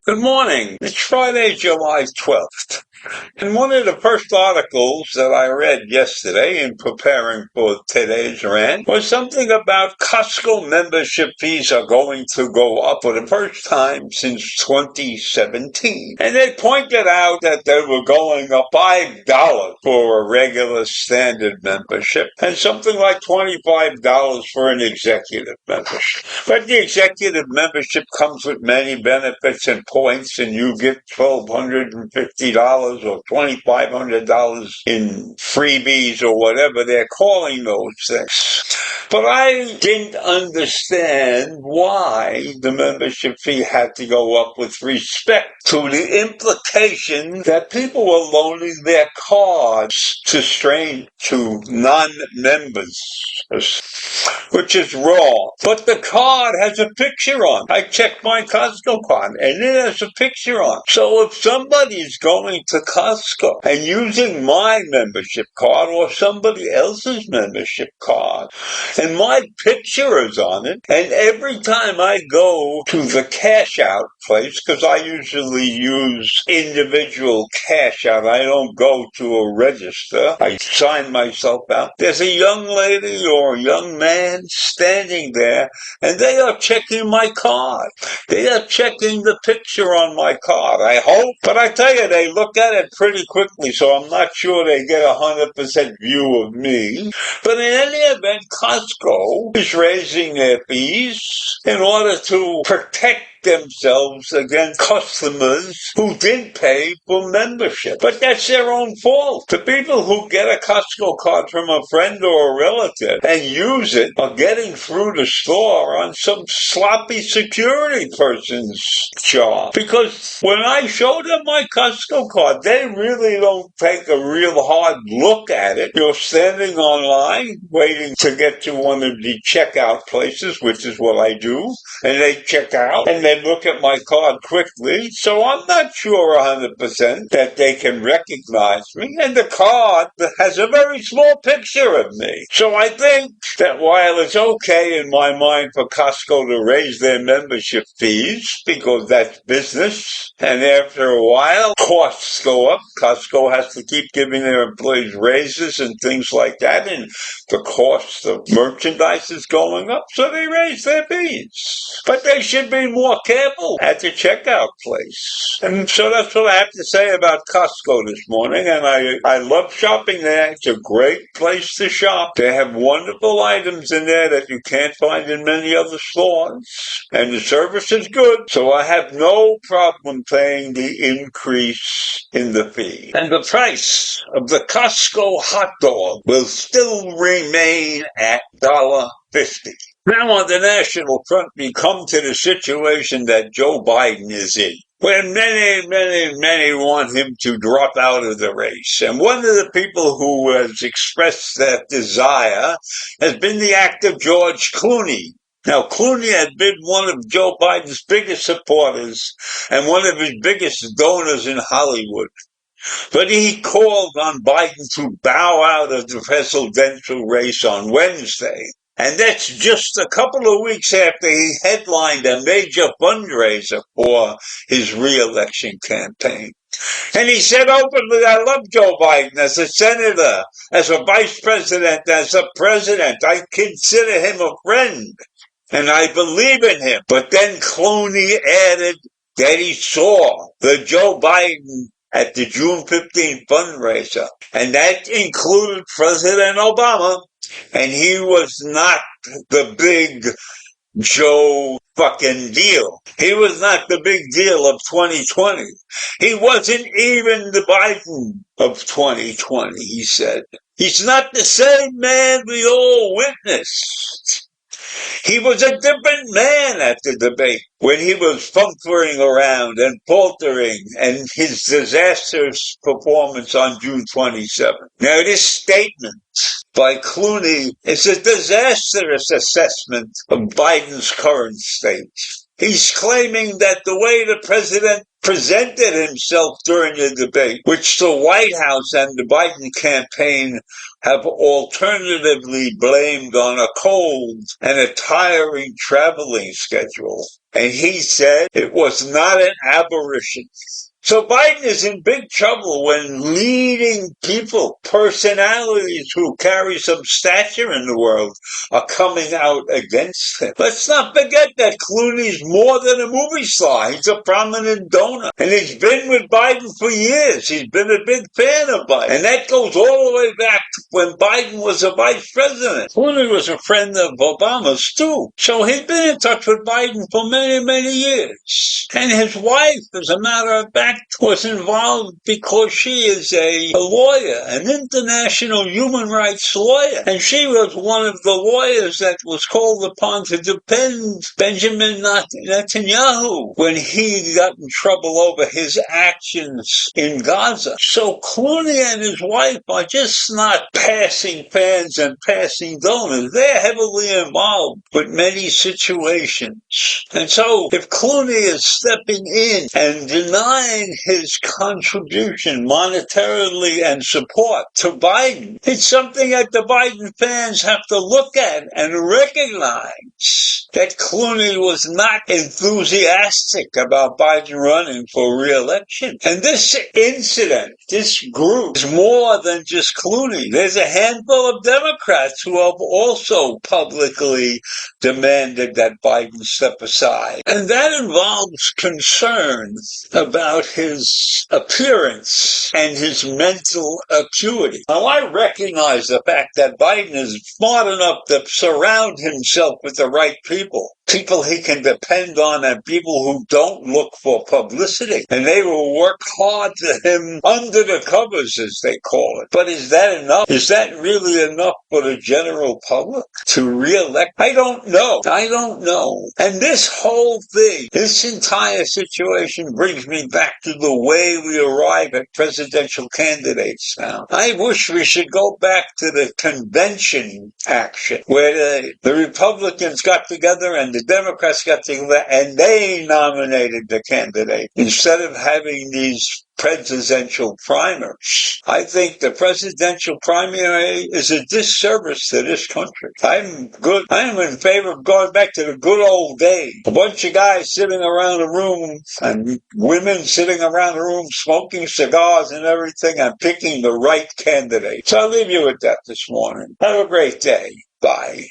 Good morning. It's Friday, July 12th. And one of the first articles that I read yesterday in preparing for today's rant was something about Costco membership fees are going to go up for the first time since 2017. And they pointed out that they were going up $5 for a regular standard membership and something like $25 for an executive membership. But the executive membership comes with many benefits and points, and you get $1,250 or $2,500 in freebies or whatever they're calling those things. But I didn't understand why the membership fee had to go up with respect to the implication that people were loaning their cards to non-members, which is wrong. But the card has a picture on. I checked my Costco card, and it has a picture on. So if somebody's going to Costco and using my membership card or somebody else's membership card, and my picture is on it, and every time I go to the cash out place, because I usually use individual cash out, I don't go to a register, I sign myself out, there's a young lady or a young man standing there, and they are checking my card. They are checking the picture on my card, I hope. But I tell you, they look at it pretty quickly, so I'm not sure they get 100% view of me. But in any event, Costco is raising their fees in order to protect themselves against customers who didn't pay for membership. But that's their own fault. The people who get a Costco card from a friend or a relative and use it are getting through the store on some sloppy security person's job. Because when I show them my Costco card, they really don't take a real hard look at it. You're standing online waiting to get to one of the checkout places, which is what I do, and they check out and they look at my card quickly, so I'm not sure 100% that they can recognize me, and the card has a very small picture of me. So I think that while it's okay in my mind for Costco to raise their membership fees, because that's business, and after a while, costs go up. Costco has to keep giving their employees raises and things like that, and the cost of merchandise is going up, so they raise their fees. But they should be more careful at the checkout place. And so that's what I have to say about Costco this morning, and I love shopping there. It's a great place to shop. They have wonderful items in there that you can't find in many other stores, and the service is good, so I have no problem paying the increase in the fee. And the price of the Costco hot dog will still remain at $1.50. Now on the national front, we come to the situation that Joe Biden is in, where many want him to drop out of the race. And one of the people who has expressed that desire has been the actor George Clooney. Now, Clooney had been one of Joe Biden's biggest supporters and one of his biggest donors in Hollywood. But he called on Biden to bow out of the presidential race on Wednesday. And that's just a couple of weeks after he headlined a major fundraiser for his re-election campaign. And he said openly, I love Joe Biden as a senator, as a vice president, as a president. I consider him a friend, and I believe in him. But then Clooney added that he saw the Joe Biden at the June 15th fundraiser, and that included President Obama, and he was not the big Joe fucking deal. He was not the big deal of 2020. He wasn't even the Biden of 2020, he said. He's not the same man we all witnessed. He was a different man at the debate when he was fumbling around and faltering and his disastrous performance on June 27th. Now, this statement by Clooney is a disastrous assessment of Biden's current state. He's claiming that the way the president presented himself during the debate, which the White House and the Biden campaign have alternatively blamed on a cold and a tiring traveling schedule. And he said it was not an aberration. So Biden is in big trouble when leading people, personalities who carry some stature in the world, are coming out against him. Let's not forget that Clooney's more than a movie star. He's a prominent donor. And he's been with Biden for years. He's been a big fan of Biden. And that goes all the way back to when Biden was a vice president. Clooney was a friend of Obama's too. So he's been in touch with Biden for many, many years. And his wife, as a matter of fact, was involved because she is a lawyer, an international human rights lawyer. And she was one of the lawyers that was called upon to defend Benjamin Netanyahu when he got in trouble over his actions in Gaza. So Clooney and his wife are just not passing fans and passing donors. They're heavily involved with many situations. And so if Clooney is stepping in and denying his contribution monetarily and support to Biden, it's something that the Biden fans have to look at and recognize that Clooney was not enthusiastic about Biden running for re-election. And this incident, this group, is more than just Clooney. There's a handful of Democrats who have also publicly demanded that Biden step aside. And that involves concern about his appearance and his mental acuity. Now, I recognize the fact that Biden is smart enough to surround himself with the right people he can depend on, and people who don't look for publicity. And they will work hard to him under the covers, as they call it. But is that enough? Is that really enough for the general public to re-elect? I don't know. And this whole thing, this entire situation brings me back to the way we arrive at presidential candidates now. I wish we should go back to the convention action, where the Republicans got together and the Democrats got together and they nominated the candidate instead of having these presidential primaries. I think the presidential primary is a disservice to this country. I am in favor of going back to the good old days. A bunch of guys sitting around a room and women sitting around the room smoking cigars and everything and picking the right candidate. So I'll leave you with that this morning. Have a great day. Bye.